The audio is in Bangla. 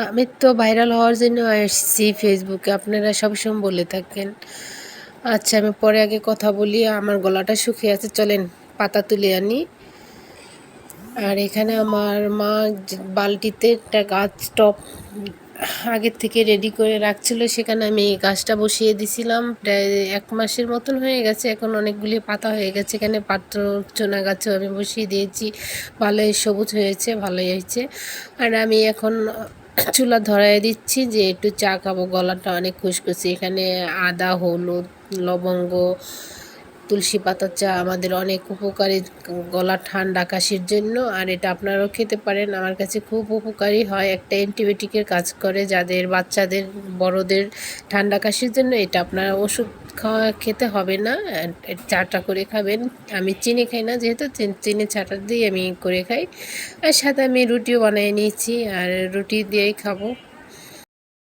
আমি তো ভাইরাল হওয়ার জন্য এসেছি ফেসবুকে, আপনারা সবসময় বলে থাকেন। আচ্ছা, আমি পরে আগে কথা বলি। আমার গলাটা শুকিয়ে আছে, চলেন পাতা তুলে আনি। আর এখানে আমার মা বালতিতে একটা গাছ টব আগের থেকে রেডি করে রাখছিল, সেখানে আমি এই গাছটা বসিয়ে দিছিলাম। প্রায় 1 মাসের মতন হয়ে গেছে, এখন অনেকগুলি পাতা হয়ে গেছে। এখানে চোনা গাছও আমি বসিয়ে দিয়েছি, ভালোই সবুজ হয়েছে, ভালোই হয়েছে। আর আমি এখন চুলা ধরায় দিচ্ছি যে একটু চা খাবো, গলাটা অনেক খুশখুশি। এখানে আদা, হলুদ, লবঙ্গ, তুলসী পাতার চা আমাদের অনেক উপকারী গলা ঠান্ডা কাশির জন্য। আর এটা আপনারাও খেতে পারেন, আমার কাছে খুব উপকারী হয়। একটা অ্যান্টিবায়োটিকের কাজ করে যাদের বাচ্চাদের, বড়দের ঠান্ডা কাশির জন্য। এটা আপনার ওষুধ খেতে হবে না, চাটা করে খাবেন। আমি চিনি খাই না, যেহেতু চিনি চাটা দিয়ে আমি করে খাই। আর সাথে আমি রুটিও বানিয়ে নিয়েছি, আর রুটি দিয়েই খাবো।